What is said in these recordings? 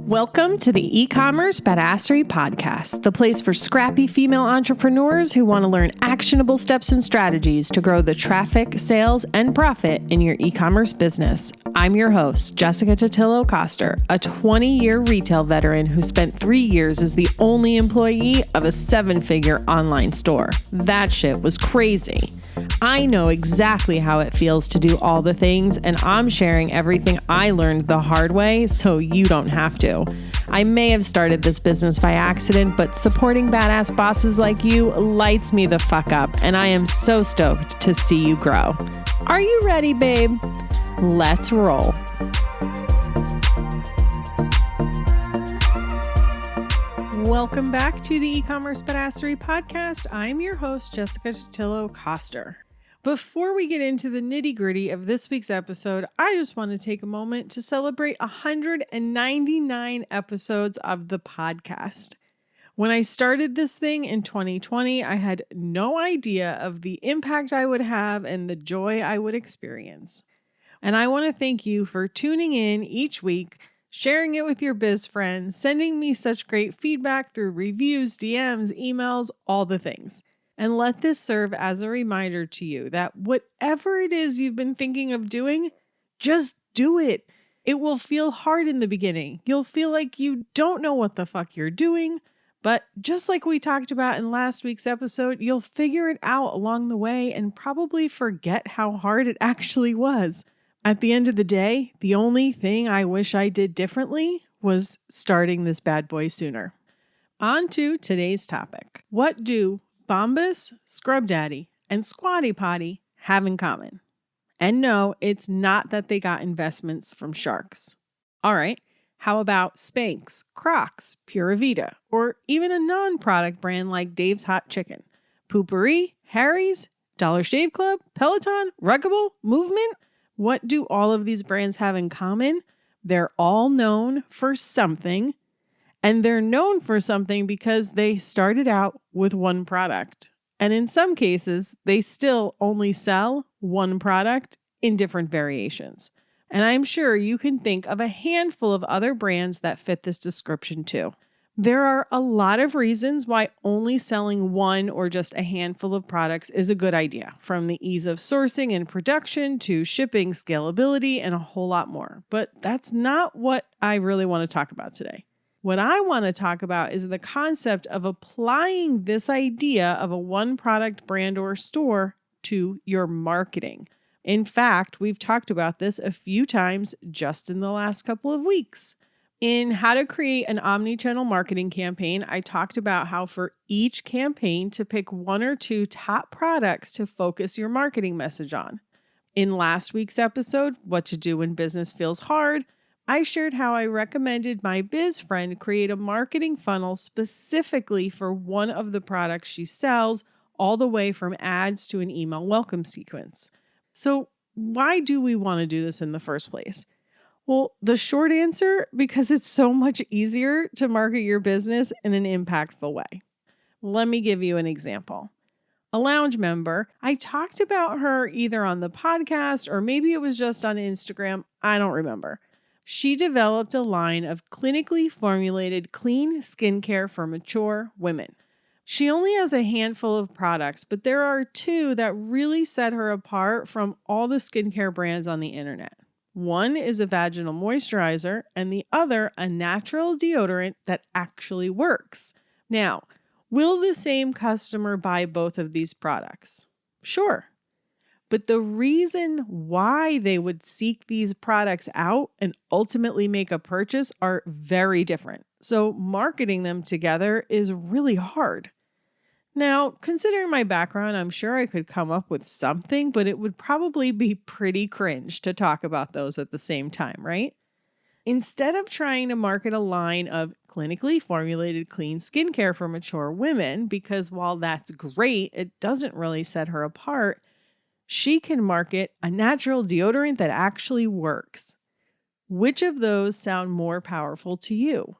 Welcome to the eCommerce Badassery Podcast, the place for scrappy female entrepreneurs who want to learn actionable steps and strategies to grow the traffic, sales, and profit in your e-commerce business. I'm your host, Jessica Totillo-Coster, a 20-year retail veteran who spent 3 years as the only employee of a 7-figure online store. That shit was crazy. I know exactly how it feels to do all the things, and I'm sharing everything I learned the hard way so you don't have to. I may have started this business by accident, but supporting badass bosses like you lights me the fuck up, and I am so stoked to see you grow. Are you ready, babe? Let's roll. Welcome back to the eCommerce Badassery Podcast. I'm your host, Jessica Totillo-Coster. Before we get into the nitty-gritty of this week's episode, I just want to take a moment to celebrate 199 episodes of the podcast. When I started this thing in 2020, I had no idea of the impact I would have and the joy I would experience. And I want to thank you for tuning in each week, sharing it with your biz friends, sending me such great feedback through reviews, DMs, emails, all the things. And let this serve as a reminder to you that whatever it is you've been thinking of doing, just do it. It will feel hard in the beginning. You'll feel like you don't know what the fuck you're doing. But just like we talked about in last week's episode, you'll figure it out along the way and probably forget how hard it actually was. At the end of the day, the only thing I wish I did differently was starting this bad boy sooner. On to today's topic. What do Bombas, Scrub Daddy, and Squatty Potty have in common? And no, it's not that they got investments from sharks. All right, how about Spanx, Crocs, Pura Vida, or even a non-product brand like Dave's Hot Chicken, Poopery, Harry's, Dollar Shave Club, Peloton, Ruggable, Movement? What do all of these brands have in common? They're all known for something. And they're known for something because they started out with one product. And in some cases, they still only sell one product in different variations. And I'm sure you can think of a handful of other brands that fit this description too. There are a lot of reasons why only selling one or just a handful of products is a good idea, from the ease of sourcing and production to shipping, scalability, and a whole lot more. But that's not what I really want to talk about today. What I want to talk about is the concept of applying this idea of a one product brand or store to your marketing. In fact, we've talked about this a few times just in the last couple of weeks. In How to Create an Omnichannel Marketing Campaign, I talked about how for each campaign to pick one or two top products to focus your marketing message on. In last week's episode, What to Do When Business Feels Hard, I shared how I recommended my biz friend create a marketing funnel specifically for one of the products she sells, all the way from ads to an email welcome sequence. So why do we want to do this in the first place? Well, the short answer, because it's so much easier to market your business in an impactful way. Let me give you an example. A lounge member, I talked about her either on the podcast or maybe it was just on Instagram. I don't remember. She developed a line of clinically formulated clean skincare for mature women. She only has a handful of products, but there are 2 that really set her apart from all the skincare brands on the internet. One is a vaginal moisturizer, and the other a natural deodorant that actually works. Now, will the same customer buy both of these products? Sure. But the reason why they would seek these products out and ultimately make a purchase are very different. So marketing them together is really hard. Now, considering my background, I'm sure I could come up with something, but it would probably be pretty cringe to talk about those at the same time, right? Instead of trying to market a line of clinically formulated clean skincare for mature women, because while that's great, it doesn't really set her apart, she can market a natural deodorant that actually works. Which of those sound more powerful to you?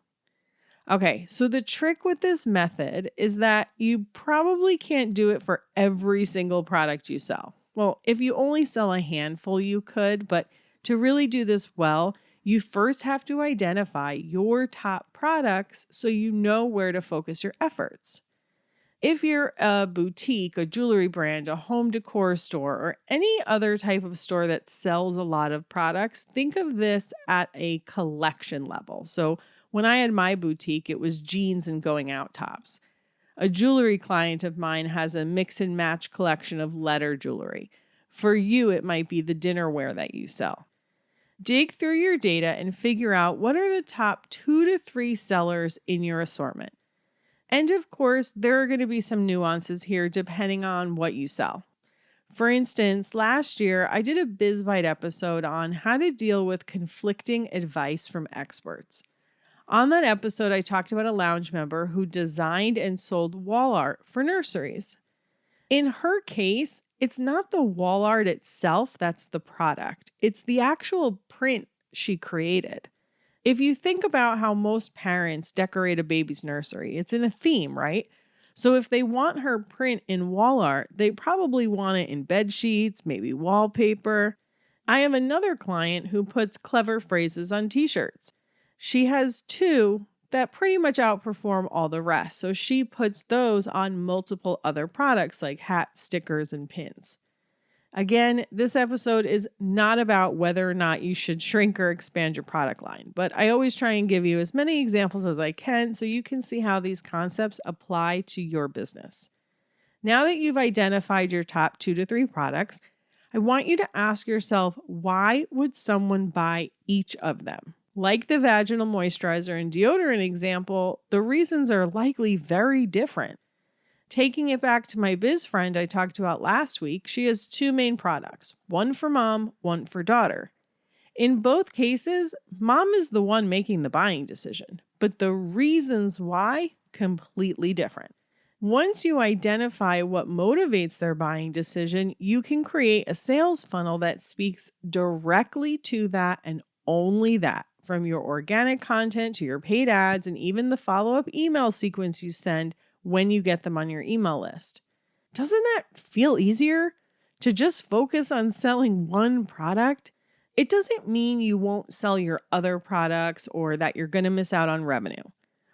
Okay, so the trick with this method is that you probably can't do it for every single product you sell. Well, if you only sell a handful, you could, but to really do this well, You first have to identify your top products so you know where to focus your efforts. If you're a boutique, a jewelry brand, a home decor store, or any other type of store that sells a lot of products, think of this at a collection level. So when I had my boutique, it was jeans and going out tops. A jewelry client of mine has a mix and match collection of letter jewelry. For you, it might be the dinnerware that you sell. Dig through your data and figure out what are the top 2 to 3 sellers in your assortment. And of course, there are going to be some nuances here depending on what you sell. For instance, last year, I did a BizBite episode on how to deal with conflicting advice from experts. On that episode, I talked about a lounge member who designed and sold wall art for nurseries. In her case, it's not the wall art itself that's the product. It's the actual print she created. If you think about how most parents decorate a baby's nursery, it's in a theme, right? So if they want her print in wall art, they probably want it in bed sheets, maybe wallpaper. I have another client who puts clever phrases on t-shirts. She has 2 that pretty much outperform all the rest, so she puts those on multiple other products like hats, stickers, and pins. Again, this episode is not about whether or not you should shrink or expand your product line, but I always try and give you as many examples as I can so you can see how these concepts apply to your business. Now that you've identified your top 2 to 3 products, I want you to ask yourself, why would someone buy each of them? Like the vaginal moisturizer and deodorant example, the reasons are likely very different. Taking it back to my biz friend I talked about last week, she has 2 main products, one for mom, one for daughter. In both cases, mom is the one making the buying decision, but the reasons why, completely different. Once you identify what motivates their buying decision, you can create a sales funnel that speaks directly to that and only that, from your organic content to your paid ads and even the follow-up email sequence you send when you get them on your email list. Doesn't that feel easier to just focus on selling one product? It doesn't mean you won't sell your other products or that you're going to miss out on revenue.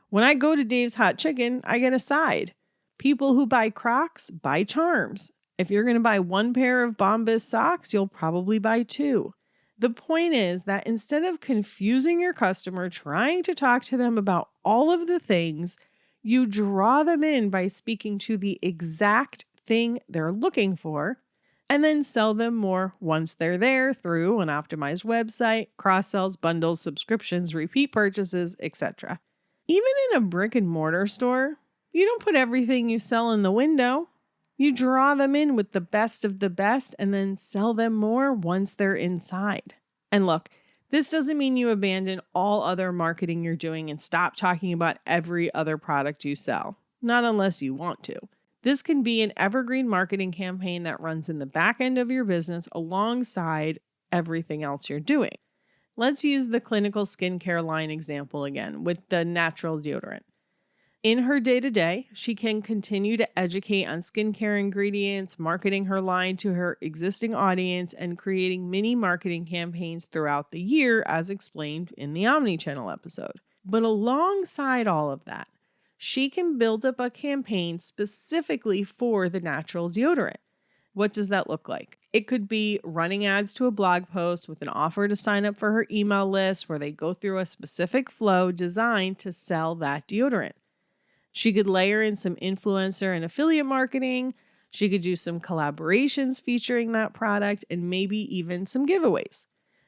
When I go to Dave's Hot Chicken, I get a side. People who buy Crocs buy Charms. If you're going to buy 1 pair of Bombas socks, you'll probably buy 2. The point is that instead of confusing your customer, trying to talk to them about all of the things, you draw them in by speaking to the exact thing they're looking for, and then sell them more once they're there through an optimized website, cross-sells, bundles, subscriptions, repeat purchases, etc. Even in a brick and mortar store, you don't put everything you sell in the window. You draw them in with the best of the best and then sell them more once they're inside. And look, this doesn't mean you abandon all other marketing you're doing and stop talking about every other product you sell. Not unless you want to. This can be an evergreen marketing campaign that runs in the back end of your business alongside everything else you're doing. Let's use the clinical skincare line example again with the natural deodorant. In her day-to-day, she can continue to educate on skincare ingredients, marketing her line to her existing audience, and creating mini marketing campaigns throughout the year, as explained in the Omnichannel episode. But alongside all of that, she can build up a campaign specifically for the natural deodorant. What does that look like? It could be running ads to a blog post with an offer to sign up for her email list where they go through a specific flow designed to sell that deodorant. She could layer in some influencer and affiliate marketing. She could do some collaborations featuring that product and maybe even some giveaways.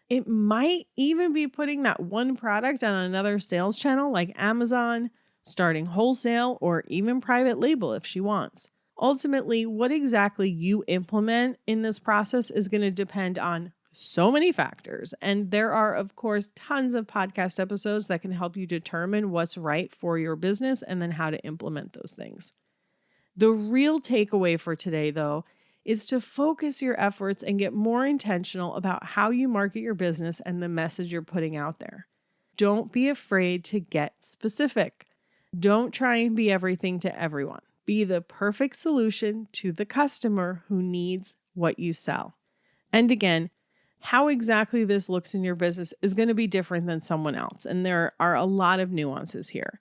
It might even be putting that one product on another sales channel like Amazon, starting wholesale, or even private label if she wants. Ultimately, what exactly you implement in this process is going to depend on so many factors. And there are, of course, tons of podcast episodes that can help you determine what's right for your business and then how to implement those things. The real takeaway for today, though, is to focus your efforts and get more intentional about how you market your business and the message you're putting out there. Don't be afraid to get specific. Don't try and be everything to everyone. Be the perfect solution to the customer who needs what you sell. And again, how exactly this looks in your business is going to be different than someone else. And there are a lot of nuances here.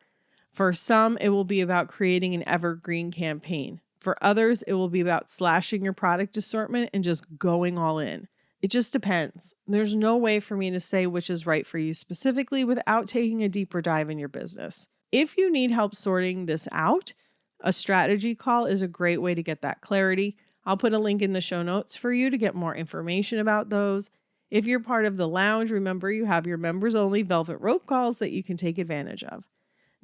For some, it will be about creating an evergreen campaign. For others, it will be about slashing your product assortment and just going all in. It just depends. There's no way for me to say which is right for you specifically without taking a deeper dive in your business. If you need help sorting this out, a strategy call is a great way to get that clarity. I'll put a link in the show notes for you to get more information about those. If you're part of the lounge, remember you have your members only velvet rope calls that you can take advantage of.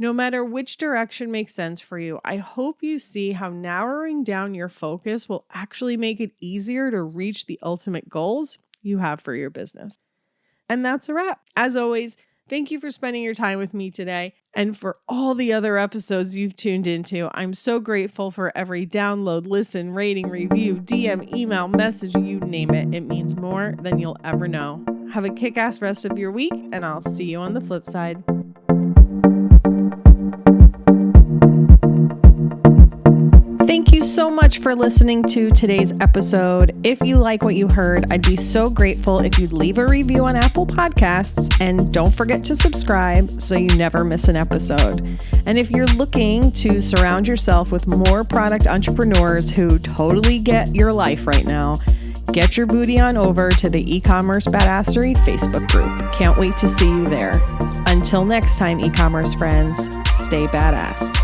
No matter which direction makes sense for you, I hope you see how narrowing down your focus will actually make it easier to reach the ultimate goals you have for your business. And that's a wrap. As always, thank you for spending your time with me today and for all the other episodes you've tuned into. I'm so grateful for every download, listen, rating, review, DM, email, message, you name it. It means more than you'll ever know. Have a kick-ass rest of your week, and I'll see you on the flip side. Thank you so much for listening to today's episode. If you like what you heard, I'd be so grateful if you'd leave a review on Apple Podcasts, and don't forget to subscribe so you never miss an episode. And if you're looking to surround yourself with more product entrepreneurs who totally get your life right now, get your booty on over to the eCommerce Badassery Facebook group. Can't wait to see you there. Until next time, e-commerce friends, stay badass.